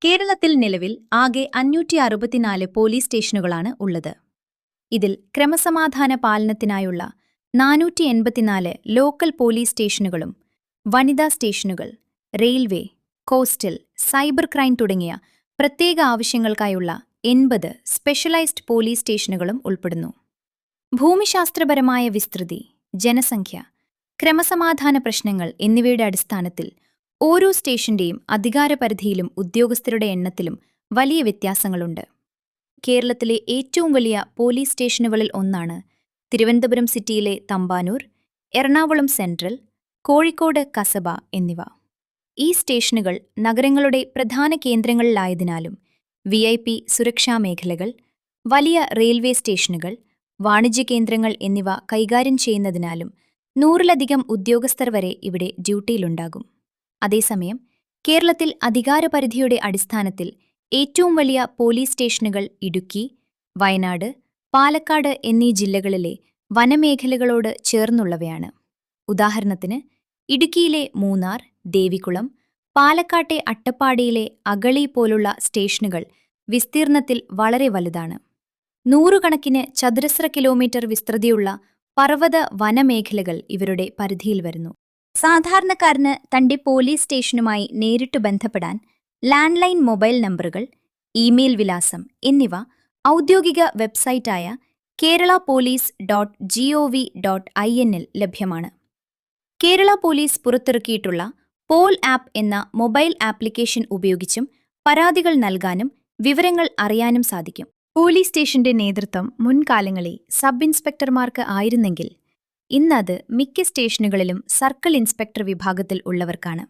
കേരളത്തിൽ നിലവിൽ ആകെ 564 പോലീസ് സ്റ്റേഷനുകളാണ് ഉള്ളത്. ഇതിൽ ക്രമസമാധാന പാലനത്തിനായുള്ള 484 ലോക്കൽ പോലീസ് സ്റ്റേഷനുകളും വനിതാ സ്റ്റേഷനുകൾ, റെയിൽവേ, കോസ്റ്റൽ, സൈബർ ക്രൈം തുടങ്ങിയ പ്രത്യേക ആവശ്യങ്ങൾക്കായുള്ള 80 സ്പെഷ്യലൈസ്ഡ് പോലീസ് സ്റ്റേഷനുകളും ഉൾപ്പെടുന്നു. ഭൂമിശാസ്ത്രപരമായ വിസ്തൃതി, ജനസംഖ്യ, ക്രമസമാധാന പ്രശ്നങ്ങൾ എന്നിവയുടെ അടിസ്ഥാനത്തിൽ ഓരോ സ്റ്റേഷന്റെയും അധികാരപരിധിയിലും ഉദ്യോഗസ്ഥരുടെ എണ്ണത്തിലും വലിയ വ്യത്യാസങ്ങളുണ്ട്. കേരളത്തിലെ ഏറ്റവും വലിയ പോലീസ് സ്റ്റേഷനുകളിൽ ഒന്നാണ് തിരുവനന്തപുരം സിറ്റിയിലെ തമ്പാനൂർ, എറണാകുളം സെൻട്രൽ, കോഴിക്കോട് കസബ എന്നിവ. ഈ സ്റ്റേഷനുകൾ നഗരങ്ങളുടെ പ്രധാന കേന്ദ്രങ്ങളിലായതിനാലും VIP സുരക്ഷാ മേഖലകൾ, വലിയ റെയിൽവേ സ്റ്റേഷനുകൾ, വാണിജ്യ കേന്ദ്രങ്ങൾ എന്നിവ കൈകാര്യം ചെയ്യുന്നതിനാലും 100-ലധികം ഉദ്യോഗസ്ഥർ വരെ ഇവിടെ ഡ്യൂട്ടിയിലുണ്ടാകും. അതേസമയം കേരളത്തിൽ അധികാരപരിധിയുടെ അടിസ്ഥാനത്തിൽ ഏറ്റവും വലിയ പോലീസ് സ്റ്റേഷനുകൾ ഇടുക്കി, വയനാട്, പാലക്കാട് എന്നീ ജില്ലകളിലെ വനമേഖലകളോട് ചേർന്നുള്ളവയാണ്. ഉദാഹരണത്തിന് ഇടുക്കിയിലെ മൂന്നാർ, ദേവികുളം, പാലക്കാട്ടെ അട്ടപ്പാടിയിലെ അഗളി പോലുള്ള സ്റ്റേഷനുകൾ വിസ്തീർണത്തിൽ വളരെ വലുതാണ്. 100 കണക്കിന് ചതുരശ്ര കിലോമീറ്റർ വിസ്തൃതിയുള്ള പർവ്വത വനമേഖലകൾ ഇവരുടെ പരിധിയിൽ വരുന്നു. സാധാരണക്കാരന് തന്റെ പോലീസ് സ്റ്റേഷനുമായി നേരിട്ട് ബന്ധപ്പെടാൻ ലാൻഡ് ലൈൻ മൊബൈൽ നമ്പറുകൾ, ഇമെയിൽ വിലാസം എന്നിവ ഔദ്യോഗിക വെബ്സൈറ്റായ keralapolice.gov.in ൽ ലഭ്യമാണ്. കേരള പോലീസ് പുറത്തിറക്കിയിട്ടുള്ള പോൽ ആപ്പ് എന്ന മൊബൈൽ ആപ്ലിക്കേഷൻ ഉപയോഗിച്ചും പരാതികൾ നൽകാനും വിവരങ്ങൾ അറിയാനും സാധിക്കും. പോലീസ് സ്റ്റേഷന്റെ നേതൃത്വം മുൻകാലങ്ങളിൽ സബ് ഇൻസ്പെക്ടർമാർക്ക് ആയിരുന്നെങ്കിൽ ഇന്നത് മിക്ക സ്റ്റേഷനുകളിലും സർക്കിൾ ഇൻസ്പെക്ടർ വിഭാഗത്തിൽ ഉള്ളവർക്കാണ്.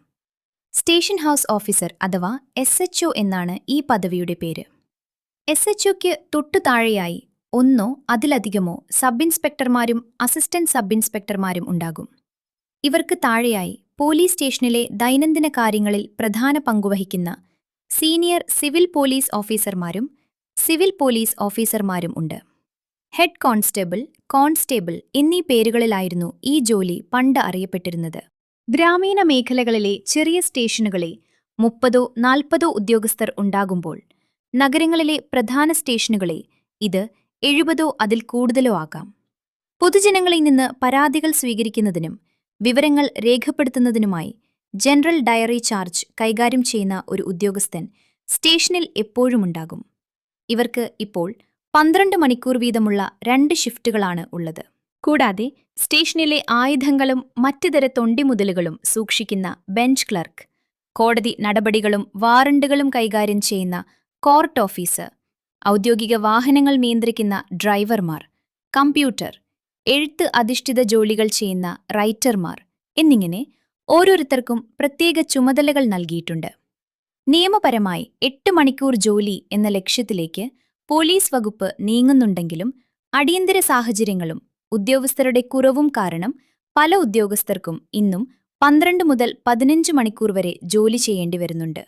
സ്റ്റേഷൻ ഹൗസ് ഓഫീസർ അഥവാ SHO എന്നാണ് ഈ പദവിയുടെ പേര്. SHOയ്ക്ക് തൊട്ടു താഴെയായി ഒന്നോ അതിലധികമോ സബ് ഇൻസ്പെക്ടർമാരും അസിസ്റ്റന്റ് സബ് ഇൻസ്പെക്ടർമാരും ഉണ്ടാകും. ഇവർക്ക് താഴെയായി പോലീസ് സ്റ്റേഷനിലെ ദൈനംദിന കാര്യങ്ങളിൽ പ്രധാന പങ്കുവഹിക്കുന്ന സീനിയർ സിവിൽ പോലീസ് ഓഫീസർമാരും സിവിൽ പോലീസ് ഓഫീസർമാരും ഉണ്ട്. ഹെഡ് കോൺസ്റ്റബിൾ, കോൺസ്റ്റേബിൾ എന്നീ പേരുകളിലായിരുന്നു ഈ ജോലി പണ്ട് അറിയപ്പെട്ടിരുന്നത്. ഗ്രാമീണ മേഖലകളിലെ ചെറിയ സ്റ്റേഷനുകളിൽ 30-40 ഉദ്യോഗസ്ഥർ ഉണ്ടാകുമ്പോൾ നഗരങ്ങളിലെ പ്രധാന സ്റ്റേഷനുകളിൽ ഇത് 70 അതിൽ കൂടുതലോ ആകാം. പൊതുജനങ്ങളിൽ നിന്ന് പരാതികൾ സ്വീകരിക്കുന്നതിനും വിവരങ്ങൾ രേഖപ്പെടുത്തുന്നതിനുമായി ജനറൽ ഡയറി ചാർജ് കൈകാര്യം ചെയ്യുന്ന ഒരു ഉദ്യോഗസ്ഥൻ സ്റ്റേഷനിൽ എപ്പോഴുമുണ്ടാകും. ഇവർക്ക് ഇപ്പോൾ 12 മണിക്കൂർ വീതമുള്ള 2 ഷിഫ്റ്റുകളാണ് ഉള്ളത്. കൂടാതെ സ്റ്റേഷനിലെ ആയുധങ്ങളും മറ്റുതര തൊണ്ടിമുതലുകളും സൂക്ഷിക്കുന്ന ബെഞ്ച് ക്ലർക്ക്, കോടതി നടപടികളും വാറണ്ടുകളും കൈകാര്യം ചെയ്യുന്ന കോർട്ട് ഓഫീസർ, ഔദ്യോഗിക വാഹനങ്ങൾ നിയന്ത്രിക്കുന്ന ഡ്രൈവർമാർ, കമ്പ്യൂട്ടർ, എഴുത്ത് അധിഷ്ഠിത ജോലികൾ ചെയ്യുന്ന റൈറ്റർമാർ എന്നിങ്ങനെ ഓരോരുത്തർക്കും പ്രത്യേക ചുമതലകൾ നൽകിയിട്ടുണ്ട്. നിയമപരമായി 8 മണിക്കൂർ ജോലി എന്ന ലക്ഷ്യത്തിലേക്ക് പോലീസ് വകുപ്പ് നീങ്ങുന്നുണ്ടെങ്കിലും അടിയന്തര സാഹചര്യങ്ങളും ഉദ്യോഗസ്ഥരുടെ കുറവും കാരണം പല ഉദ്യോഗസ്ഥർക്കും ഇന്നും 12 മുതൽ 15 മണിക്കൂർ വരെ ജോലി ചെയ്യേണ്ടി വരുന്നുണ്ട്.